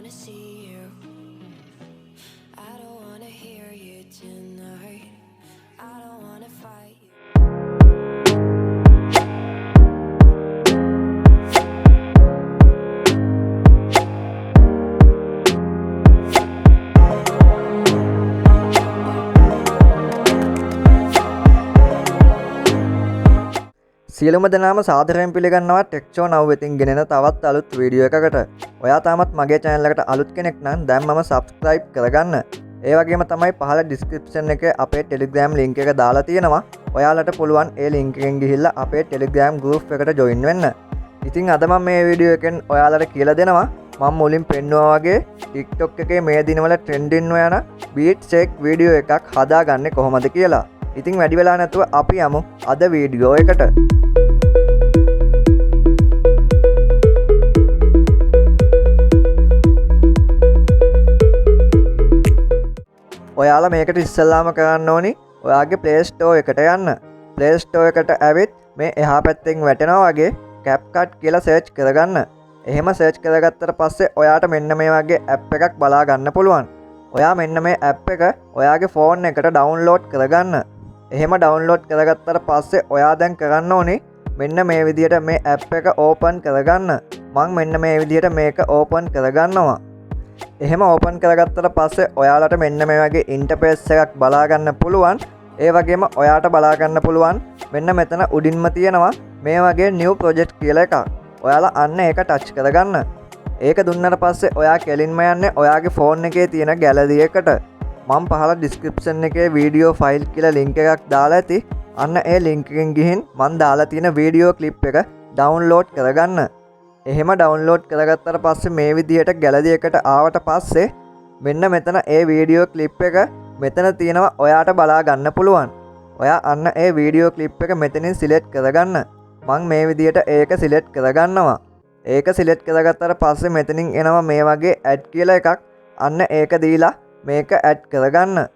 wanna see you. I don't wanna hear you tonight. I don't wanna fight you. සියලුම දෙනාම සාදරයෙන් පිළිගන්නවා ටෙක්චෝ නව් වෙතින් ගෙනෙන තවත් අලුත් වීඩියෝ එකකට. ඔයා තාමත් මගේ channel එකට අලුත් කෙනෙක් නම් දැන් මම subscribe කරගන්න. ඒ වගේම තමයි පහළ description එකේ අපේ Telegram link එක දාලා තියෙනවා. ඔයාලට පුළුවන් ඒ link එකෙන් ගිහිල්ලා අපේ Telegram group එකට join වෙන්න. ඉතින් අද මම මේ වීඩියෝ එකෙන් ඔයාලට කියලා දෙනවා මම මුලින් පෙන්නුවා වගේ TikTok එකේ මේ දිනවල trending වෙන beat shake වීඩියෝ එකක් හදාගන්නේ කොහොමද කියලා. ඉතින් වැඩි වෙලා නැතුව අපි යමු අද වීඩියෝ එකට. ඔයාලා මේකට ඉස්සෙල්ලාම කරන්න ඕනි ඔයාගේ Play Store එකට යන්න. Play Store එකට ඇවිත් මේ එහා පැත්තෙන් වැටෙනවා වගේ capcut කියලා search කරගන්න. එහෙම search කරගත්තට පස්සේ ඔයාට මෙන්න මේ වගේ app එකක් බලා ගන්න පුළුවන්. ඔයා මෙන්න මේ app එක ඔයාගේ phone එකට download කරගන්න. එහෙම download කරගත්තට පස්සේ ඔයා දැන් කරන්න ඕනි මෙන්න මේ විදිහට මේ app එක open කරගන්න. මම මෙන්න මේ විදිහට මේක open කරගන්නවා. එහෙම ඕපන් කරගත්තට පස්සේ ඔයාලට මෙන්න මේ වගේ ඉන්ටර්ෆේස් එකක් බලා ගන්න පුළුවන්. ඒ වගේම ඔයාට බලා ගන්න පුළුවන් මෙන්න මෙතන උඩින්ම තියෙනවා මේ වගේ new project කියලා එකක්. ඔයාලා අන්න ඒක ටච් කරගන්න. ඒක දුන්නට පස්සේ ඔයා කෙලින්ම යන්නේ ඔයාගේ ෆෝන් එකේ තියෙන ගැලරි එකට. මම පහළ description එකේ video file කියලා link එකක් දාලා ඇති. අන්න ඒ link එකෙන් ගිහින් මම දාලා තියෙන video clip එක download කරගන්න. එහෙම ඩවුන්ලෝඩ් කරගත්තට පස්සේ මේ විදිහට ගැලරි එකට ආවට පස්සේ මෙන්න මෙතන ඒ වීඩියෝ ක්ලිප් එක මෙතන තියෙනවා ඔයාට බලා ගන්න පුළුවන්. ඔයා අන්න ඒ වීඩියෝ ක්ලිප් එක මෙතනින් සිලෙක්ට් කරගන්න. මම මේ විදිහට ඒක සිලෙක්ට් කරගන්නවා. ඒක සිලෙක්ට් කරගත්තට පස්සේ මෙතනින් එනවා මේ වගේ ඇඩ් කියලා එකක්. අන්න ඒක දීලා මේක ඇඩ් කරගන්න.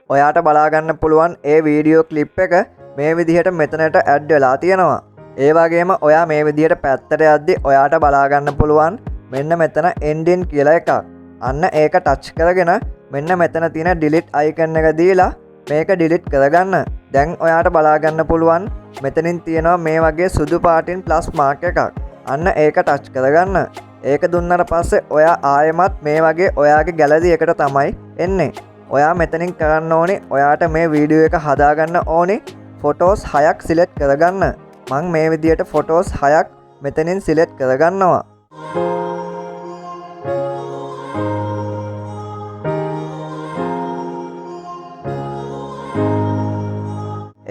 ඔයාට බලා ගන්න පුළුවන් ඒ වීඩියෝ ක්ලිප් එක මේ විදිහට මෙතනට ඇඩ් වෙලා තියෙනවා. ඒ වගේම ඔයා මේ විදිහට පැත්තට යද්දි ඔයාට බලා ගන්න පුළුවන් මෙන්න මෙතන ending කියලා එකක්. අන්න ඒක ටච් කරගෙන මෙන්න මෙතන තියෙන delete icon එක දීලා මේක delete කරගන්න. දැන් ඔයාට බලා ගන්න පුළුවන් මෙතනින් තියෙනවා මේ වගේ සුදු පාටින් plus mark එකක්. අන්න ඒක ටච් කරගන්න. ඒක දුන්නට පස්සේ ඔයා ආයෙමත් මේ වගේ ඔයාගේ ගැලරි එකට තමයි එන්නේ. ඔයා මෙතනින් කරන්න ඕනේ ඔයාට මේ වීඩියෝ එක හදාගන්න ඕනේ photos 6ක් select කරගන්න. මං මේ විදියට ෆොටෝස් 6ක් මෙතනින් සිලෙක්ට් කරගන්නවා.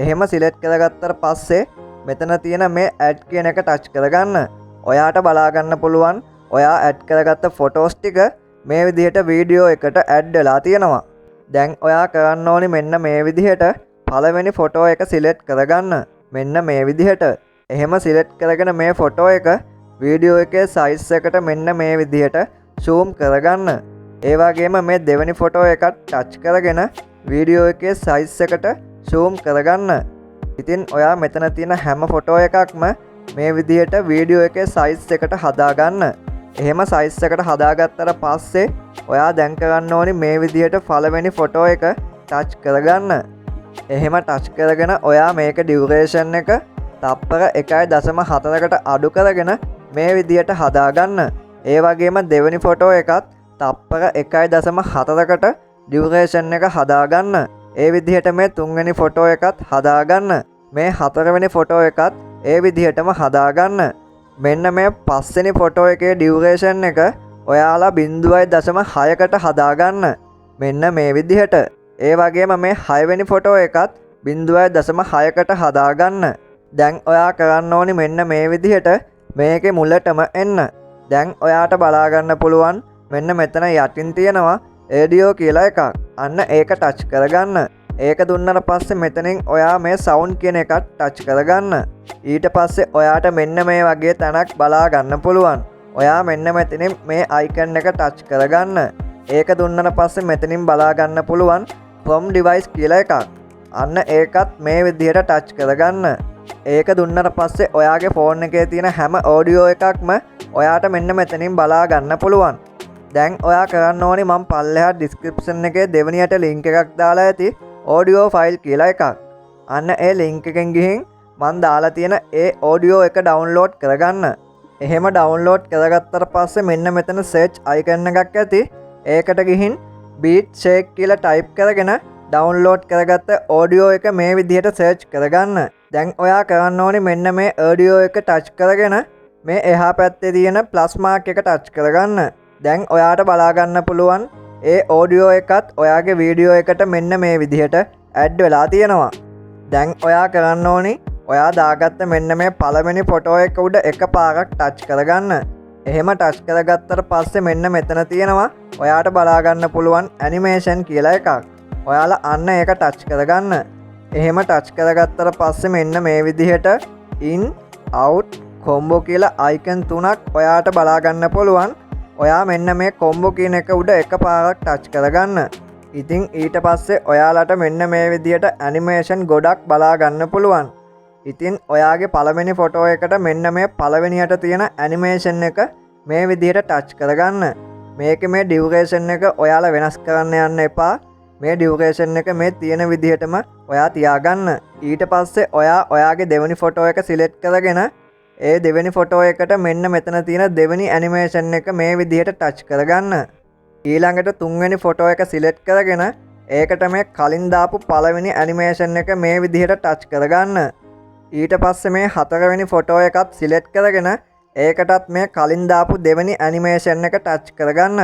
එහෙම සිලෙක්ට් කරගත්තට පස්සේ මෙතන තියෙන මේ ඇඩ් කියන එක ටච් කරගන්න. ඔයාට බලා ගන්න පුළුවන් ඔයා ඇඩ් කරගත්ත ෆොටෝස් ටික මේ විදිහට වීඩියෝ එකට ඇඩ් වෙලා තියෙනවා. දැන් ඔයා කරන්න ඕනි මෙන්න මේ විදිහට පළවෙනි ෆොටෝ එක සිලෙක්ට් කරගන්න. මෙන්න මේ විදිහට. එහෙම සිලෙක්ට් කරගෙන මේ ෆොටෝ එක වීඩියෝ එකේ සයිස් එකට මෙන්න මේ විදිහට zoom කරගන්න. ඒ වගේම මේ දෙවෙනි ෆොටෝ එකත් ටච් කරගෙන වීඩියෝ එකේ සයිස් එකට zoom කරගන්න. ඉතින් ඔයා මෙතන තියෙන හැම ෆොටෝ එකක්ම මේ විදිහට වීඩියෝ එකේ සයිස් එකට හදාගන්න. එහෙම සයිස් එකට හදාගත්තට පස්සේ ඔයා දැන් කරන්න ඕනි මේ විදිහට පළවෙනි ෆොටෝ එක ටච් කරගන්න. එහෙම ටච් කරගෙන ඔයා මේක ඩියුරේෂන් එක තප්පර 1.4කට අඩු කරගෙන මේ විදියට හදාගන්න. ඒ වගේම දෙවෙනි ෆොටෝ එකත් තප්පර 1.4කට ඩියුරේෂන් එක හදාගන්න. ඒ විදිහට මේ තුන්වෙනි ෆොටෝ එකත් හදාගන්න. මේ හතරවෙනි ෆොටෝ එකත් ඒ විදිහටම හදාගන්න. මෙන්න මේ පස්වෙනි ෆොටෝ එකේ ඩියුරේෂන් එක ඔයාලා 0.6කට හදාගන්න. මෙන්න මේ විදිහට. ඒ වගේම මේ 6 වෙනි ෆොටෝ එකත් 0.6කට හදාගන්න. දැන් ඔයා කරන්න ඕනි මෙන්න මේ විදිහට මේකේ මුලටම එන්න. දැන් ඔයාට බලා ගන්න පුළුවන් මෙන්න මෙතන යටින් තියෙනවා audio කියලා එකක්. අන්න ඒක ටච් කරගන්න. ඒක දුන්නට පස්සේ මෙතනින් ඔයා මේ sound කියන එකත් ටච් කරගන්න. ඊට පස්සේ ඔයාට මෙන්න මේ වගේ තැනක් බලා ගන්න පුළුවන්. ඔයා මෙන්න මෙතනින් මේ icon එක ටච් කරගන්න. ඒක දුන්නට පස්සේ මෙතනින් බලා ගන්න පුළුවන් from device කියලා එකක්. අන්න ඒකත් මේ විදිහට ටච් කරගන්න. ඒක දුන්නට පස්සේ ඔයාගේ ෆෝන් එකේ තියෙන හැම audio එකක්ම ඔයාට මෙන්න මෙතනින් බලා ගන්න පුළුවන්. දැන් ඔයා කරන්න ඕනි මම පල්ලෙහා ඩිස්ක්‍රිප්ෂන් එකේ දෙවෙනියට ලින්ක් එකක් දාලා ඇති ඔඩියෝ ෆයිල් කියලා එකක්. අන්න ඒ ලින්ක් එකෙන් ගිහින් මම දාලා තියෙන ඒ ඔඩියෝ එක ඩවුන්ලෝඩ් කරගන්න. එහෙම ඩවුන්ලෝඩ් කරගත්තට පස්සේ මෙන්න මෙතන සර්ච් අයිකන් එකක් ඇති. ඒකට ගිහින් beat shake කියලා ටයිප් කරගෙන ඩවුන්ලෝඩ් කරගත්ත ඔඩියෝ එක මේ විදිහට සර්ච් කරගන්න. දැන් ඔයා කරන්න ඕනි මෙන්න මේ ඔඩියෝ එක ටච් කරගෙන මේ එහා පැත්තේ තියෙන ප්ලස් මාක් එක ටච් කරගන්න. දැන් ඔයාට බලා ගන්න පුළුවන් ඒ ඔඩියෝ එකත් ඔයාගේ වීඩියෝ එකට මෙන්න මේ විදිහට ඇඩ් වෙලා තියෙනවා. දැන් ඔයා කරන්න ඕනි ඔයා දාගත්ත මෙන්න මේ පළවෙනි ෆොටෝ එක උඩ එකපාරක් ටච් කරගන්න. එහෙම ටච් කරගත්තට පස්සේ මෙන්න මෙතන තියෙනවා ඔයාට බලා ගන්න පුළුවන් ඇනිමේෂන් කියලා එකක්. ඔයාලා අන්න ඒක ටච් කරගන්න. එහෙම ටච් කරගත්තට පස්සේ මෙන්න මේ විදිහට in out කොම්බෝ කියලා අයිකන් තුනක් ඔයාට බලා ගන්න පුළුවන්. ඔයා මෙන්න මේ කොම්බෝ කියන එක උඩ එකපාරක් ටච් කරගන්න. ඉතින් ඊට පස්සේ ඔයාලට මෙන්න මේ විදිහට ඇනිමේෂන් ගොඩක් බලා ගන්න පුළුවන්. ඉතින් ඔයාගේ පළවෙනි ෆොටෝ එකට මෙන්න මේ පළවෙනියට තියෙන ඇනිමේෂන් එක මේ විදිහට ටච් කරගන්න. මේකේ මේ ඩියුරේෂන් එක ඔයාලා වෙනස් කරන්න යන්න එපා. මේ ඩියුරේෂන් එක මේ තියෙන විදිහටම ඔයා තියාගන්න. ඊට පස්සේ ඔයා ඔයාගේ දෙවෙනි ෆොටෝ එක සිලෙක්ට් කරගෙන ඒ දෙවෙනි ෆොටෝ එකට මෙන්න මෙතන තියෙන දෙවෙනි ඇනිමේෂන් එක මේ විදිහට ටච් කරගන්න. ඊළඟට තුන්වෙනි ෆොටෝ එක සිලෙක්ට් කරගෙන ඒකට මේ කලින් දාපු පළවෙනි ඇනිමේෂන් එක මේ විදිහට ටච් කරගන්න. ඊට පස්සේ මේ හතරවෙනි ෆොටෝ එකත් සිලෙක්ට් කරගෙන ඒකටත් මේ කලින් දාපු දෙවෙනි ඇනිමේෂන් එක ටච් කරගන්න.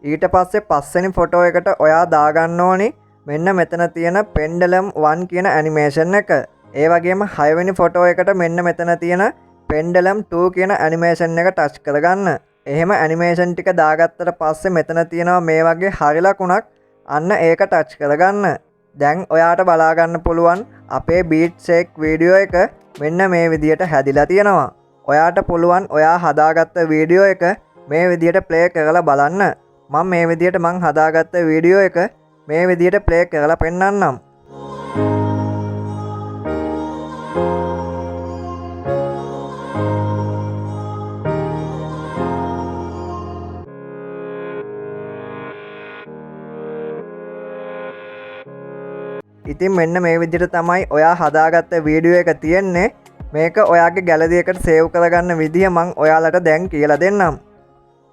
ඊට පස්සේ පස්වෙනි ෆොටෝ එකට ඔයා දාගන්න ඕනි මෙන්න මෙතන තියෙන පෙන්ඩලම් 1 කියන ඇනිමේෂන් එක. ඒ වගේම හයවෙනි ෆොටෝ එකට මෙන්න මෙතන තියෙන පෙන්ඩලම් 2 කියන ඇනිමේෂන් එක ටච් කරගන්න. එහෙම ඇනිමේෂන් ටික දාගත්තට පස්සේ මෙතන තියෙනවා මේ වගේ හරි ලකුණක්. අන්න ඒක ටච් කරගන්න. දැන් ඔයාට බලා ගන්න පුළුවන් අපේ beat shake වීඩියෝ එක මෙන්න මේ විදිහට හැදිලා තියෙනවා. ඔයාට පුළුවන් ඔයා හදාගත්ත වීඩියෝ එක මේ විදිහට ප්ලේ කරලා බලන්න. මම මේ විදිහට හදාගත්ත වීඩියෝ එක මේ විදිහට ප්ලේ කරලා පෙන්නන්නම්. ඉතින් මෙන්න මේ විදිහට තමයි ඔයා හදාගත්ත වීඩියෝ එක තියෙන්නේ. මේක ඔයාගේ ගැලරි එකට සේව් කරගන්න විදිය මම ඔයාලට දැන් කියලා දෙන්නම්.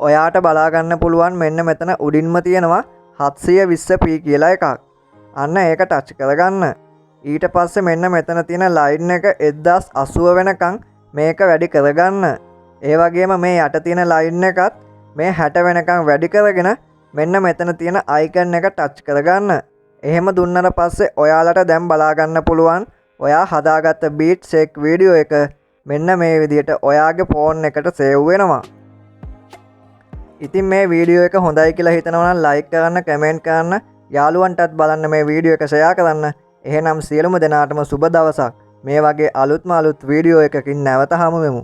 ඔයාට බලා ගන්න පුළුවන් මෙන්න මෙතන උඩින්ම තියෙනවා 720p කියලා එකක්. අන්න ඒක ටච් කරගන්න. ඊට පස්සේ මෙන්න මෙතන තියෙන ලයින් එක 1080 වෙනකන් මේක වැඩි කරගන්න. ඒ වගේම මේ යට තියෙන ලයින් එකත් මේ 60 වෙනකන් වැඩි කරගෙන මෙන්න මෙතන තියෙන අයිකන් එක ටච් කරගන්න. එහෙම දුන්නට පස්සේ ඔයාලට දැන් බලා ගන්න පුළුවන් ඔයා හදාගත්ත beat shake වීඩියෝ එක මෙන්න මේ විදිහට ඔයාගේ ෆෝන් එකට සේව් වෙනවා. ඉතින් මේ වීඩියෝ එක හොඳයි කියලා හිතනවා නම් like කරන්න, කමෙන්ට් කරන්න, යාළුවන්ටත් බලන්න මේ වීඩියෝ එක ෂෙයා කරන්න. එහෙනම් සියලුම දෙනාටම සුබ දවසක්. මේ වගේ අලුත් වීඩියෝ එකකින් නැවත හමු වෙමු.